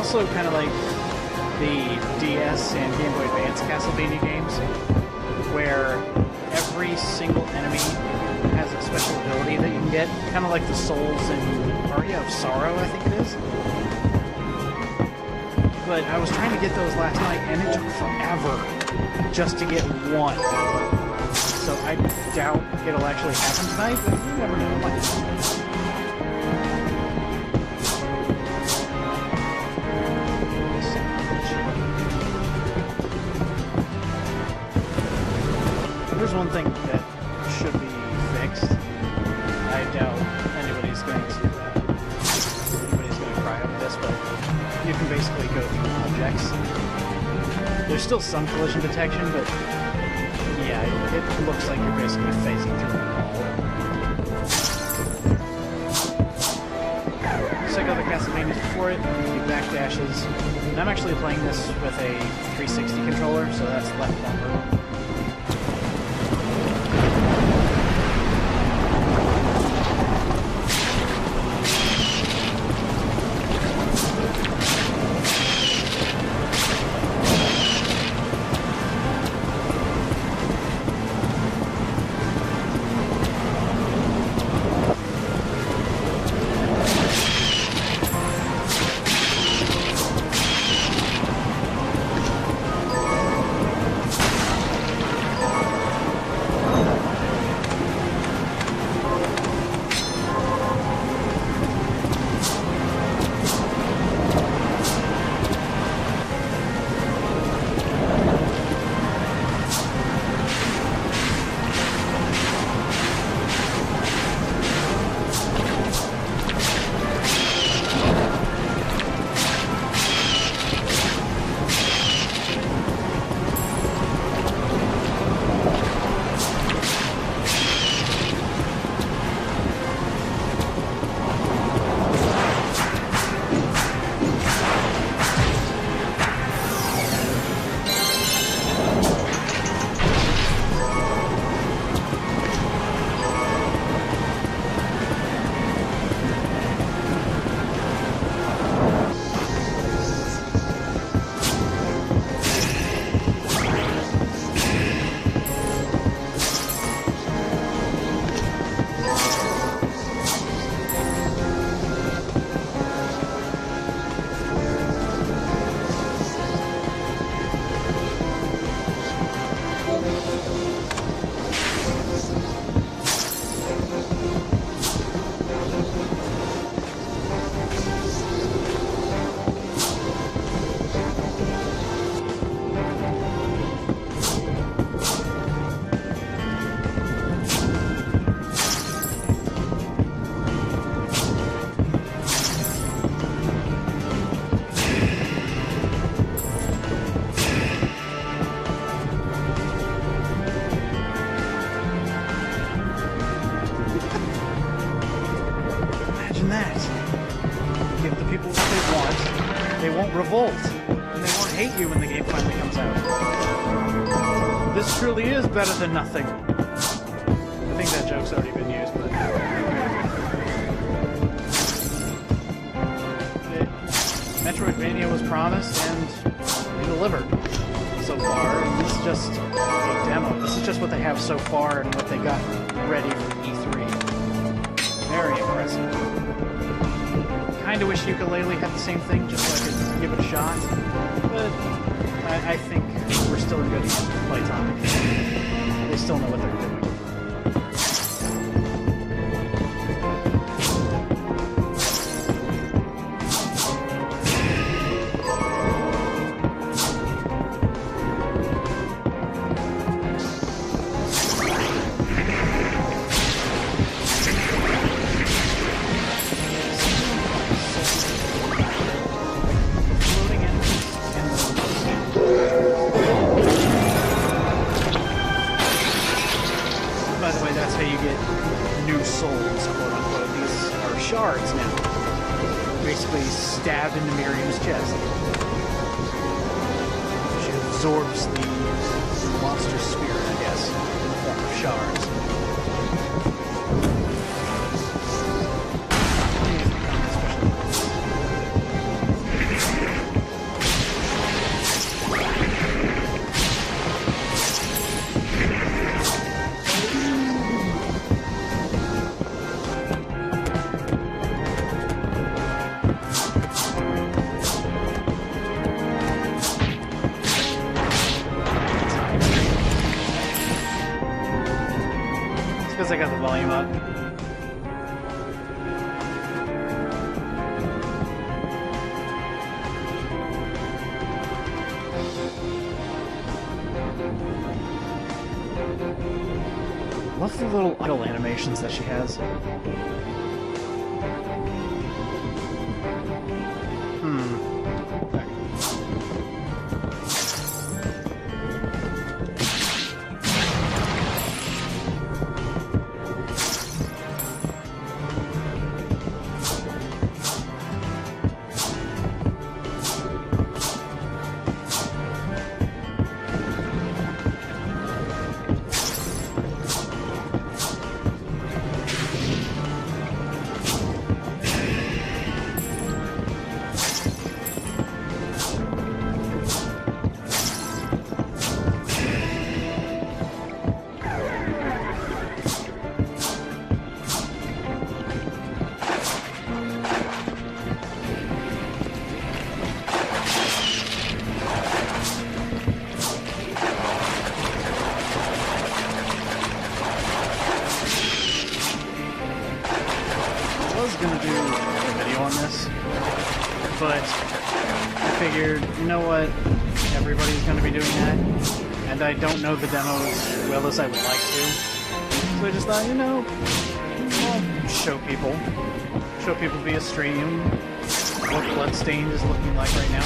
also kind of like the DS and Game Boy Advance Castlevania games, where every single enemy has a special ability that you can get, kind of like the souls in Aria of Sorrow, I think it is. But I was trying to get those last night, and it took forever just to get one. So I doubt it'll actually happen tonight, but you never know. There's one thing that should be fixed. I doubt anybody's going to cry over this, but you can basically go through objects. There's still some collision detection, but yeah, it looks like you're basically phasing through a wall. Just like other Castlevanias before it, you backdashes. And I'm actually playing this with a 360 controller, so that's left bumper. Revolt, and they won't hate you when the game finally comes out. This truly is better than nothing. I think that joke's already been used, but Metroidvania was promised and they delivered so far. And this is just a demo. This is just what they have so far and what they got ready for E3. Very impressive. Kinda wish Ukulele had the same thing, just so I could give it a shot. But I think we're still in good hands with Playtonic. They still know what they're doing. Shards now. Basically stabbed into Miriam's chest. She absorbs the monster's spirit, I guess, in the form of shards. because I got the volume up. Love the little idle animations that she has. Gonna do a video on this, but I figured, you know what, everybody's gonna be doing that, and I don't know the demo as well as I would like to, so I just thought, you know, I'll show people via stream what Bloodstained is looking like right now,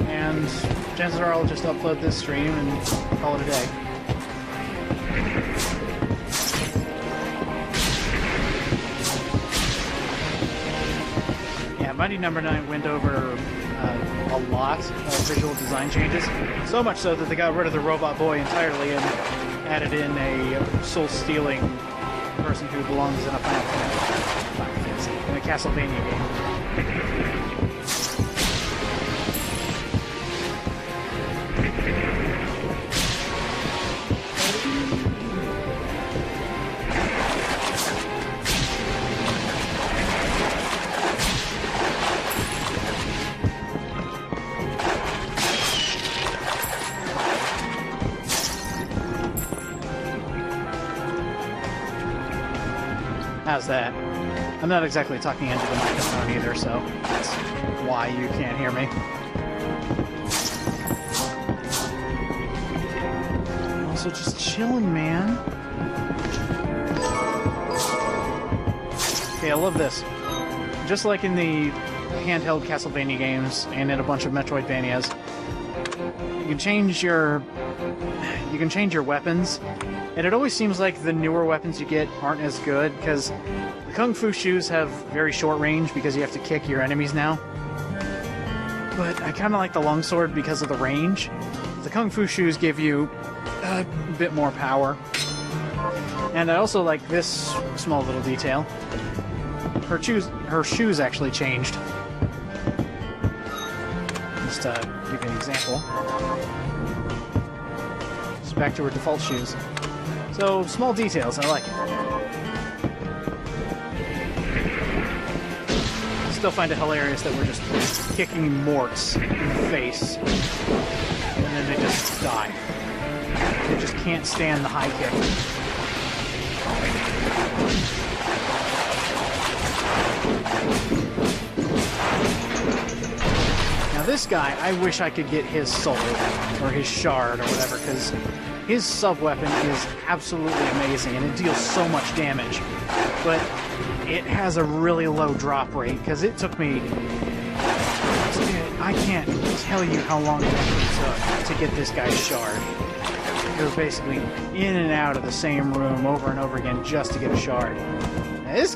and chances are I'll just upload this stream and call it a day. Mighty Number 9 went over a lot of visual design changes, so much so that they got rid of the robot boy entirely and added in a soul-stealing person who belongs in a in a Castlevania game. How's that? I'm not exactly talking into the microphone either, so that's why you can't hear me. Also, just chilling, man. Okay, I love this. Just like in the handheld Castlevania games and in a bunch of Metroidvanias, you can change your weapons. And it always seems like the newer weapons you get aren't as good, because the Kung Fu shoes have very short range because you have to kick your enemies now. But I kind of like the longsword because of the range. The Kung Fu shoes give you a bit more power. And I also like this small little detail. Her shoes actually changed. Just to give you an example. Just back to her default shoes. So, small details, I like it. Still find it hilarious that we're just kicking Morts in the face, and then they just die. They just can't stand the high kick. Now this guy, I wish I could get his soul, or his shard, or whatever, because his sub-weapon is absolutely amazing, and it deals so much damage. But it has a really low drop rate, because it took me... I can't tell you how long it took to get this guy's shard. It was basically in and out of the same room over and over again just to get a shard. Now, this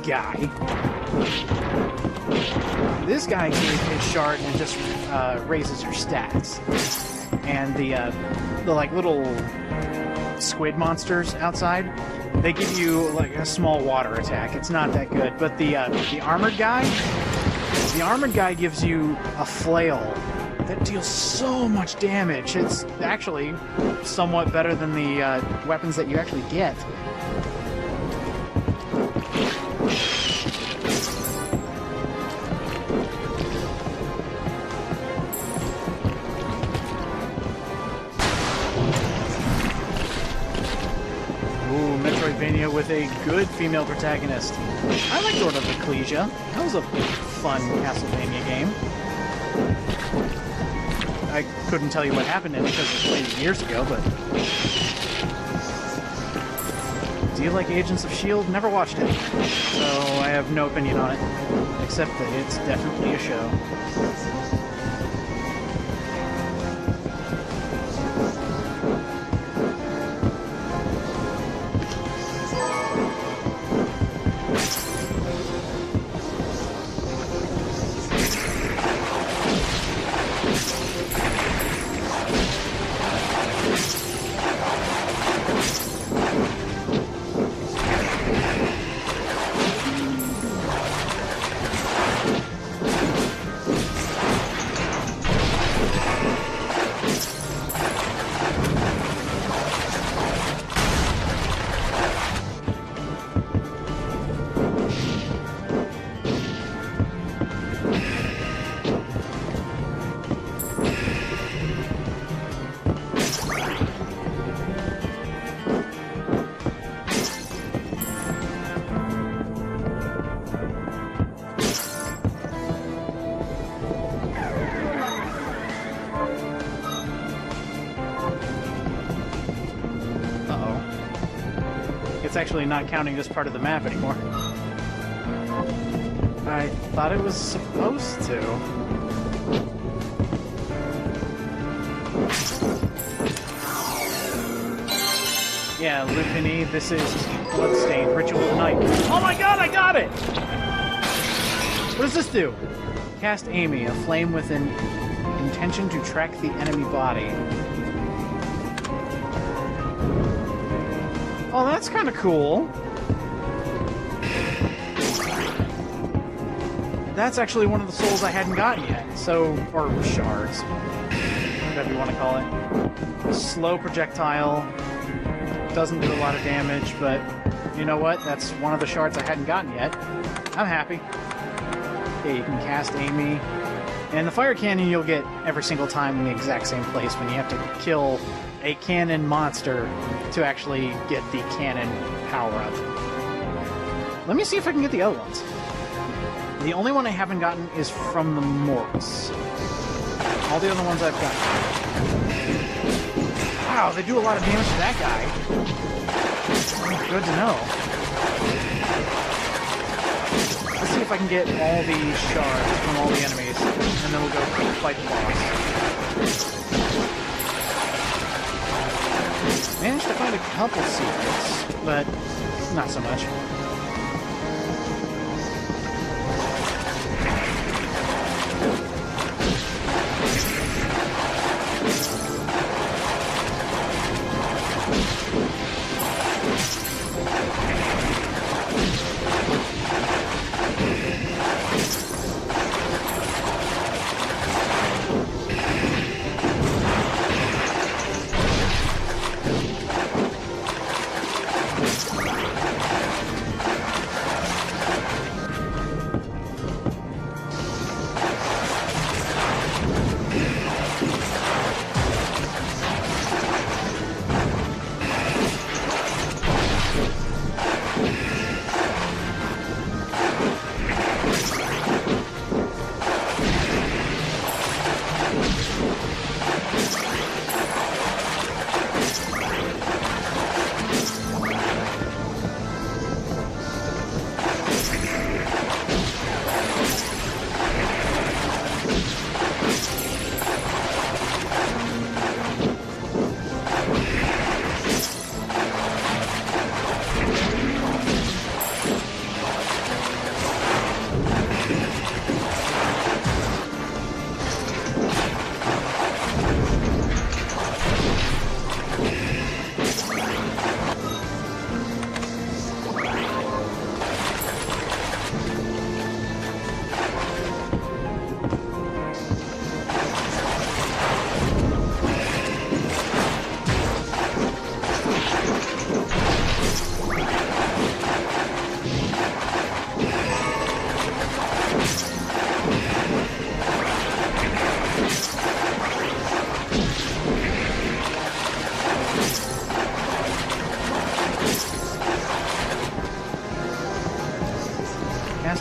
guy gave his shard and it just raises your stats. And the like little squid monsters outside, they give you like a small water attack. It's not that good, but the armored guy gives you a flail that deals so much damage. It's actually somewhat better than the weapons that you actually get. Metroidvania with a good female protagonist. I liked Order of Ecclesia. That was a fun Castlevania game. I couldn't tell you what happened in it because I played it years ago, but... Do you like Agents of S.H.I.E.L.D.? Never watched it, so I have no opinion on it, except that it's definitely a show. It's actually not counting this part of the map anymore. I thought it was supposed to. Yeah, Lupini, this is Bloodstained, Ritual of the Night. Oh my god, I got it! What does this do? Cast Amy, a flame with an intention to track the enemy body. Oh, that's kind of cool. That's actually one of the souls I hadn't gotten yet. So, or shards, whatever you want to call it. Slow projectile, doesn't do a lot of damage, but you know what? That's one of the shards I hadn't gotten yet. I'm happy. Okay, you can cast Amy. And the fire cannon you'll get every single time in the exact same place when you have to kill a cannon monster to actually get the cannon power-up. Let me see if I can get the other ones. The only one I haven't gotten is from the Morts. All the other ones I've gotten. Wow, they do a lot of damage to that guy. Oh, good to know. Let's see if I can get all the shards from all the enemies, and then we'll go fight the boss. Managed to find a couple secrets, but not so much.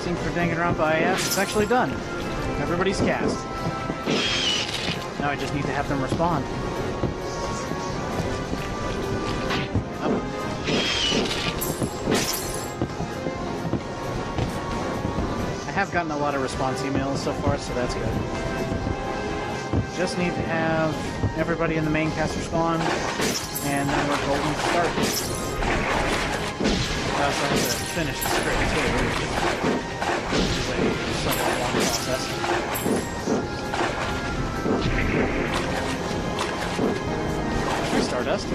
casting for Danganronpa IF is actually done. Everybody's cast. Now I just need to have them respond. Oh. I have gotten a lot of response emails so far, so that's good. Just need to have everybody in the main cast respond, and then we're golden to start. I also have to finish the script too, which is a somewhat long process. Here's Stardust.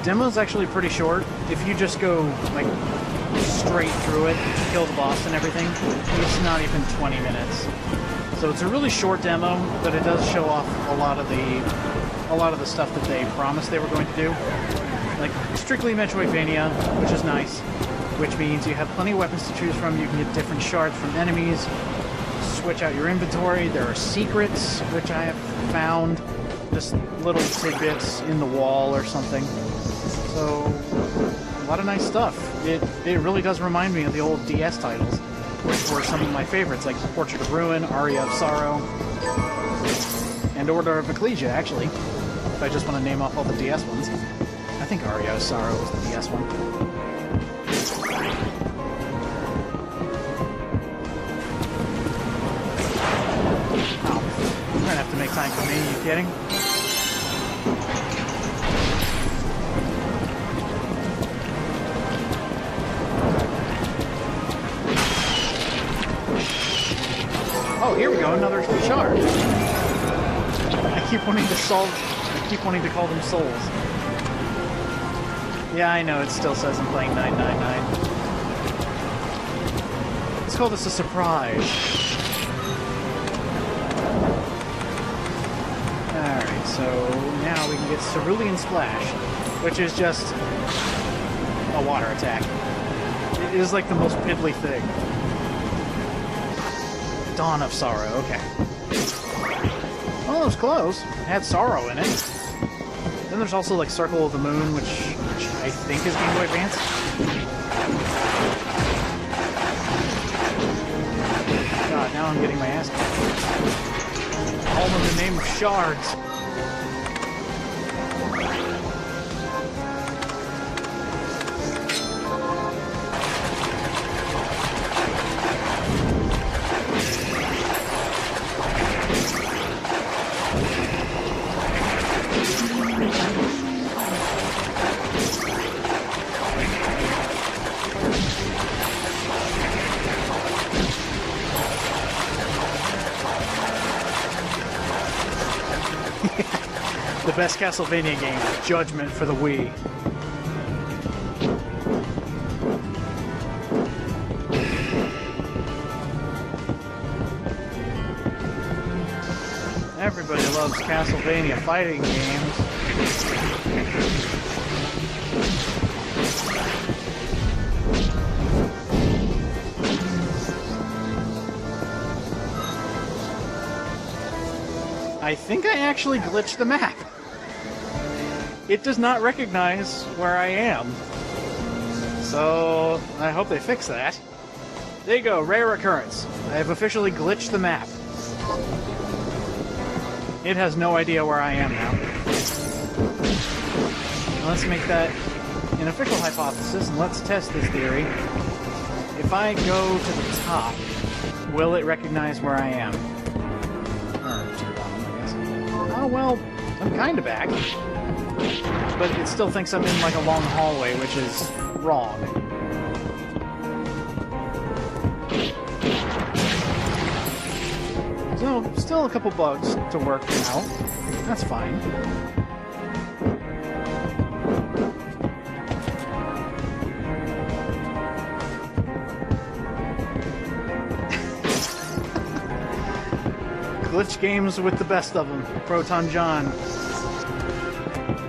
Demo's actually pretty short. If you just go like straight through it, kill the boss and everything, it's not even 20 minutes. So it's a really short demo, but it does show off a lot of the stuff that they promised they were going to do. Like strictly Metroidvania, which is nice, which means you have plenty of weapons to choose from. You can get different shards from enemies, switch out your inventory. There are secrets, which I have found, just little tidbits in the wall or something. So, a lot of nice stuff. It really does remind me of the old DS titles, which were some of my favorites, like Portrait of Ruin, Aria of Sorrow, and Order of Ecclesia, actually. If I just want to name off all the DS ones. I think Aria of Sorrow was the DS one. Oh, you're gonna have to make time for me, are you kidding? Oh, here we go, another shard. I keep wanting to call them souls. Yeah, I know, it still says I'm playing 999. Let's call this a surprise. Alright, so now we can get Cerulean Splash, which is just a water attack. It is like the most piddly thing. Dawn of Sorrow, okay. Oh, that was close. It had Sorrow in it. Then there's also like Circle of the Moon, which I think is Game Boy Advance. God, now I'm getting my ass kicked. All in the name of shards. The best Castlevania game, Judgment for the Wii. Everybody loves Castlevania fighting games. I think I actually glitched the map. It does not recognize where I am. So, I hope they fix that. There you go, rare occurrence. I have officially glitched the map. It has no idea where I am now. Let's make that an official hypothesis, and let's test this theory. If I go to the top, will it recognize where I am? Or to the bottom, I guess. Oh, well, I'm kind of back. But it still thinks I'm in like a long hallway, which is wrong. So, still a couple bugs to work out. That's fine. Glitch games with the best of them. Proton John.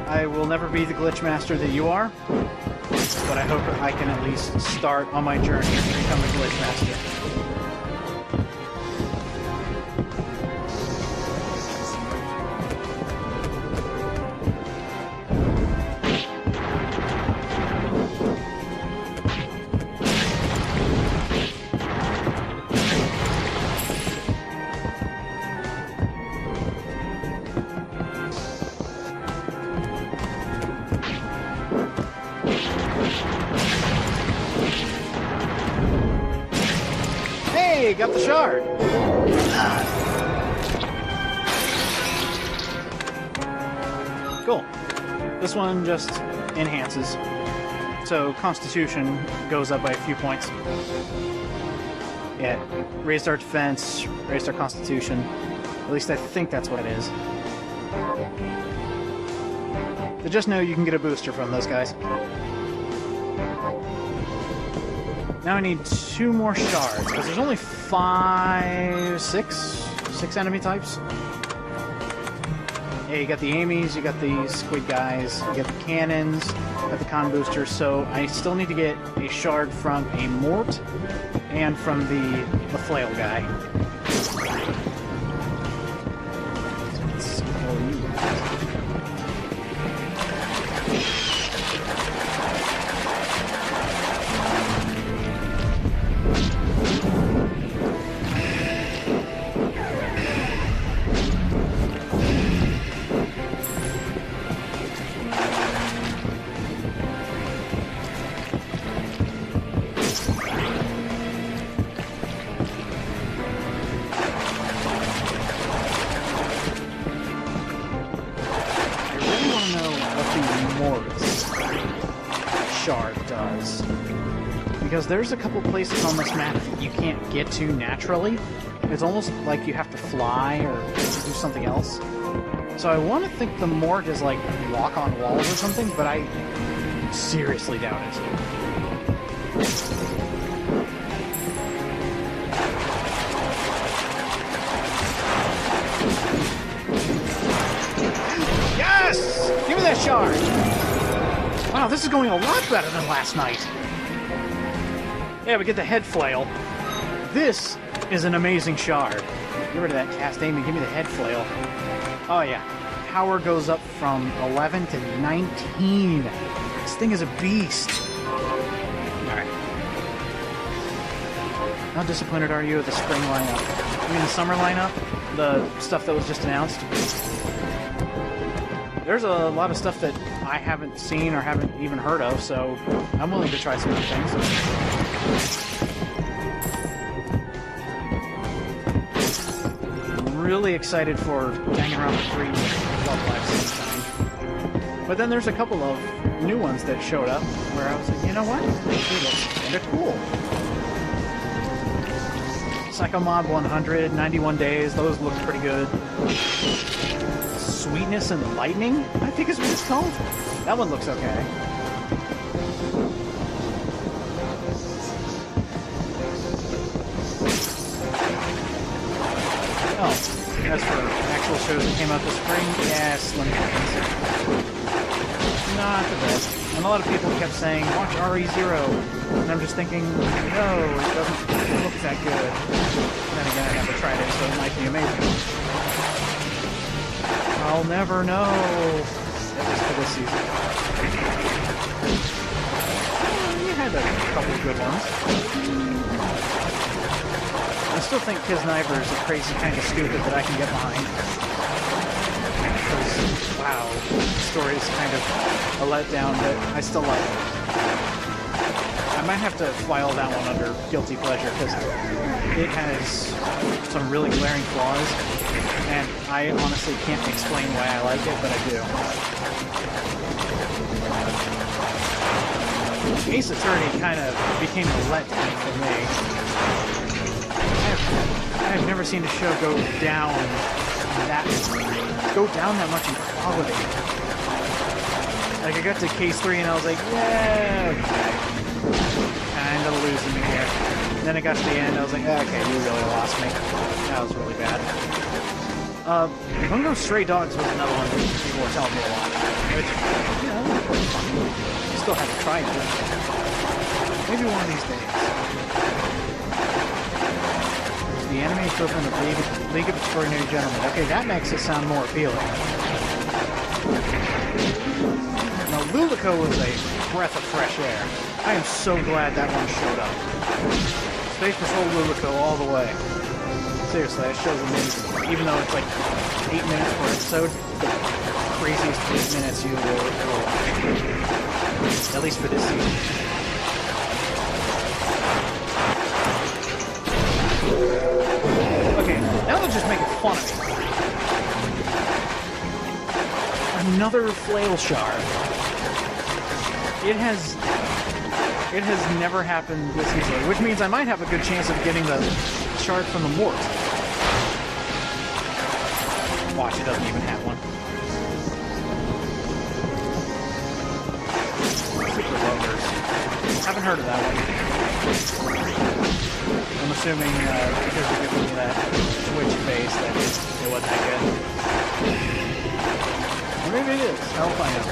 I will never be the glitch master that you are, but I hope I can at least start on my journey to become a glitch master. Hey, got the shard! Cool. This one just enhances. So Constitution goes up by a few points. Yeah, raised our defense, raised our Constitution. At least I think that's what it is. So just know you can get a booster from those guys. Now I need 2 more shards, because there's only 6 enemy types. Yeah, you got the Amy's, you got the squid guys, you got the cannons, you got the con boosters, so I still need to get a shard from a Mort and from the flail guy. Shard does. Because there's a couple places on this map that you can't get to naturally. It's almost like you have to fly or do something else. So I want to think the Mort is like walk on walls or something, but I seriously doubt it. Yes! Give me that shard! Wow, this is going a lot better than last night. Yeah, we get the head flail. This is an amazing shard. Get rid of that cast aim and give me the head flail. Oh yeah, power goes up from 11 to 19. This thing is a beast. Alright. How disappointed are you with the spring lineup? I mean the summer lineup? The stuff that was just announced? There's a lot of stuff that I haven't seen or haven't even heard of, so I'm willing to try some new things. I'm really excited for hanging around with 3 Love Lives this time. But then there's a couple of new ones that showed up where I was like, you know what? They're cool. Psycho Mob 100, 91 Days, those look pretty good. Sweetness and Lightning, I think is what it's called. That one looks okay. Oh, as for actual shows that came out this spring, yeah, Slim Pickings. Not the best. And a lot of people kept saying, watch RE0. And I'm just thinking, no, it doesn't look that good. And then again, I never tried it, so it might be amazing. I'll never know. At least for this season. You had a couple of good ones. I still think Kisniver is a crazy kind of stupid that I can get behind. Because, wow, the story is kind of a letdown, but I still like it. I might have to file that one under Guilty Pleasure, because it has some really glaring flaws. And I honestly can't explain why I like it, but I do. Ace Attorney kind of became a letdown for me. I have never seen a show go down that much in quality. Like, I got to case 3 and I was like, yeah, okay. Kind of losing me here. And then I got to the end, I was like, okay, you really lost me. That was really bad. Bungo Stray Dogs was another one that people were telling me a lot. Which, you know, you still have to try it. Maybe one of these days. The anime equivalent of League of Extraordinary Gentlemen. Okay, that makes it sound more appealing. Now, Lulico was a breath of fresh air. I am so glad that one showed up. Space Patrol Lulico all the way. Seriously, that show's amazing. Even though it's like 8 minutes per episode, the craziest 8 minutes you will ever watch. At least for this season. Okay, now they're just making fun of me. Another flail shard. It has never happened this easily, which means I might have a good chance of getting the shard from the Mort. Watch, it doesn't even have one. Super Lovers. Haven't heard of that one. I'm assuming because they're giving me that Twitch face that it wasn't that good. Or maybe it is. I'll find out.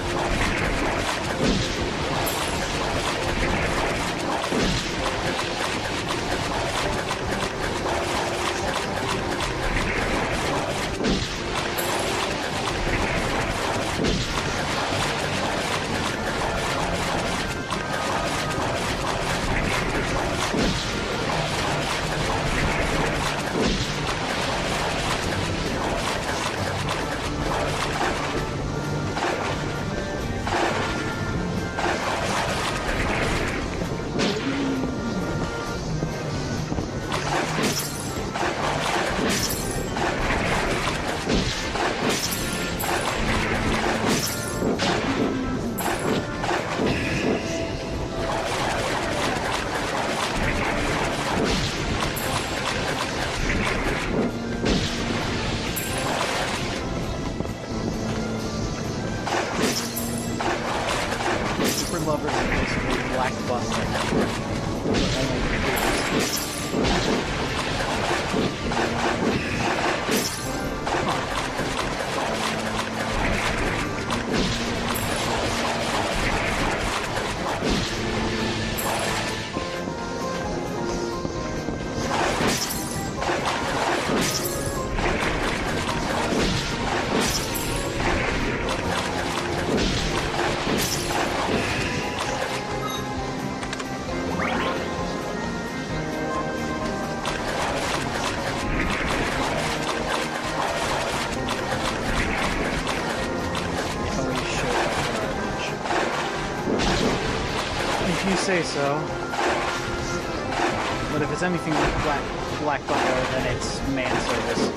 Lovers are basically black buster. If you say so. But if it's anything like Black Butler, then it's man service.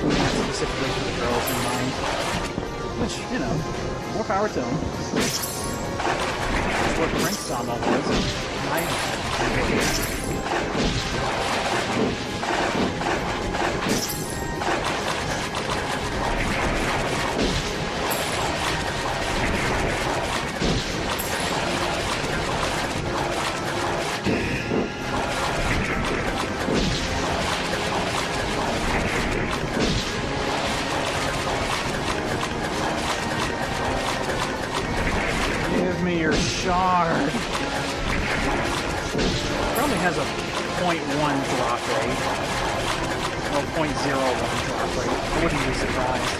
It's specifically for the girls in mind. Which, you know, more power to them. That's what Prince Sama was. Give me your shard. Probably has a 0.1 drop rate. Or 0.01 drop rate. I wouldn't be surprised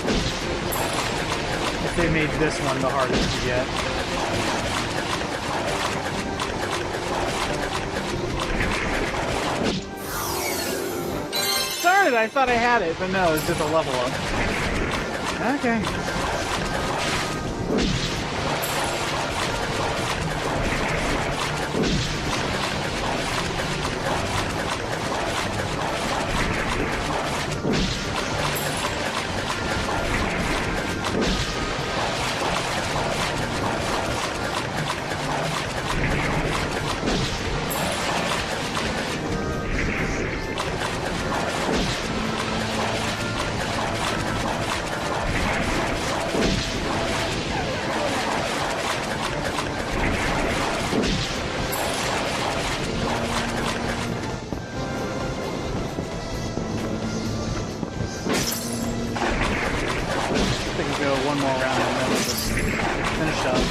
if they made this one the hardest to get. Darn it, I thought I had it, but no, it's just a level up. Okay. one more round and then we'll just finish up.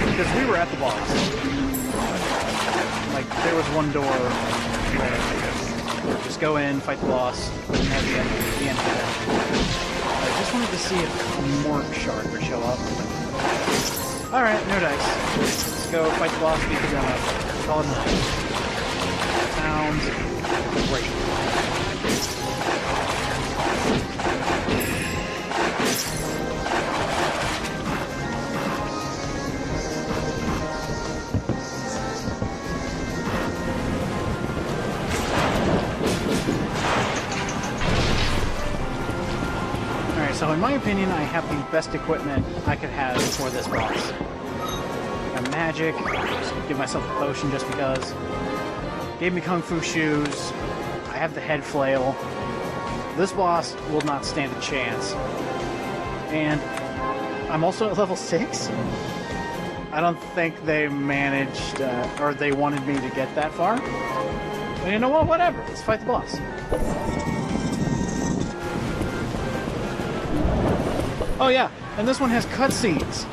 Because we were at the boss. Like, there was one door where just go in, fight the boss, and have the end of it. I just wanted to see if a more shard would show up. Alright, no dice. Let's go fight the boss, beat the gun up. Call it a night. Sounds great. So in my opinion, I have the best equipment I could have for this boss. I got magic, just give myself a potion just because. Gave me kung fu shoes. I have the head flail. This boss will not stand a chance. And I'm also at level 6. I don't think they managed, or they wanted me to get that far. But you know what, whatever, let's fight the boss. Oh yeah, and this one has cutscenes.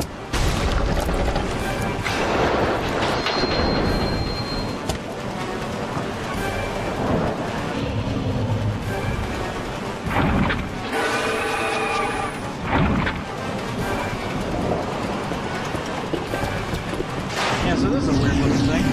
Yeah, so this is a weird looking thing.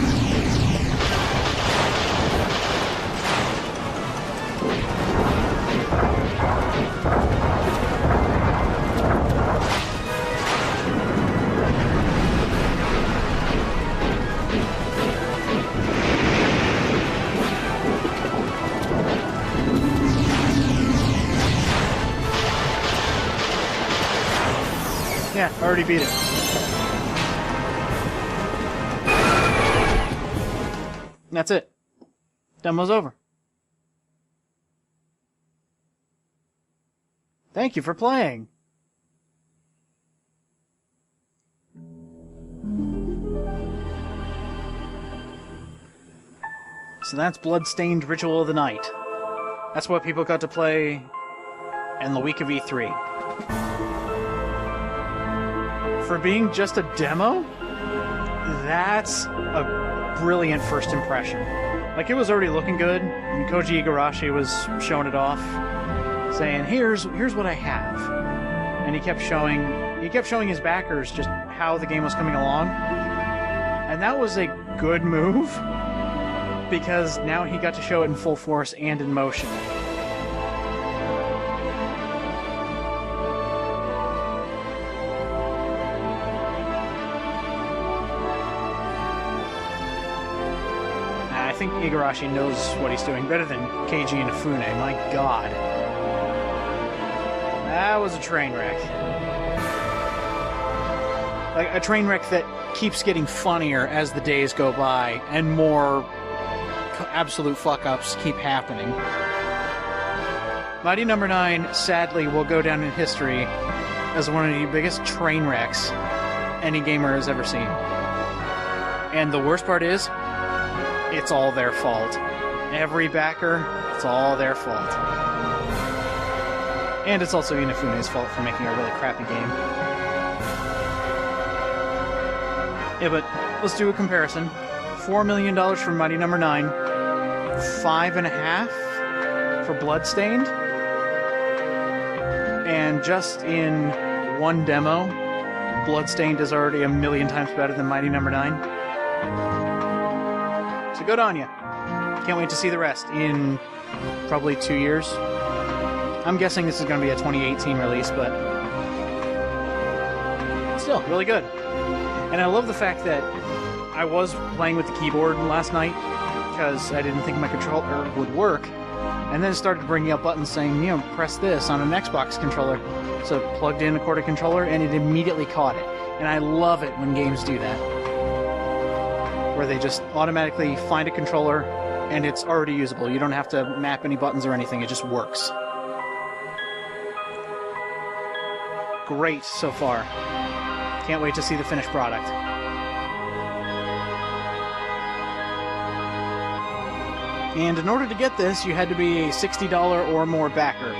Yeah, already beat it. And that's it. Demo's over. Thank you for playing. So that's Bloodstained Ritual of the Night. That's what people got to play in the week of E3. For being just a demo, that's a brilliant first impression. Like, it was already looking good, and Koji Igarashi was showing it off, saying, here's what I have. And he kept showing his backers just how the game was coming along. And that was a good move, because now he got to show it in full force and in motion. I think Igarashi knows what he's doing better than Keiji Inafune. My god. That was a train wreck. Like, a train wreck that keeps getting funnier as the days go by, and more absolute fuck-ups keep happening. Mighty No. 9, sadly, will go down in history as one of the biggest train wrecks any gamer has ever seen. And the worst part is, it's all their fault. Every backer, it's all their fault. And it's also Inafune's fault for making a really crappy game. Yeah, but let's do a comparison. $4 million for Mighty No. 9, $5.5 for Bloodstained, and just in one demo, Bloodstained is already a million times better than Mighty No. 9. So good on ya. Can't wait to see the rest in probably 2 years. I'm guessing this is going to be a 2018 release, but still, really good. And I love the fact that I was playing with the keyboard last night because I didn't think my controller would work, and then it started bringing up buttons saying, you know, press this on an Xbox controller. So plugged in a corded controller, and it immediately caught it. And I love it when games do that, where they just automatically find a controller and it's already usable. You don't have to map any buttons or anything, it just works. Great so far. Can't wait to see the finished product. And in order to get this, you had to be a $60 or more backer.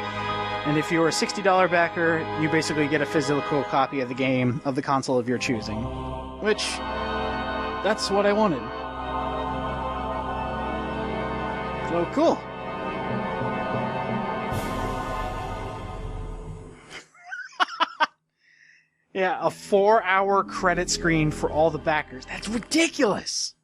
And if you were a $60 backer, you basically get a physical copy of the game, of the console of your choosing. Which, that's what I wanted. So, cool. Yeah, a 4-hour credit screen for all the backers. That's ridiculous!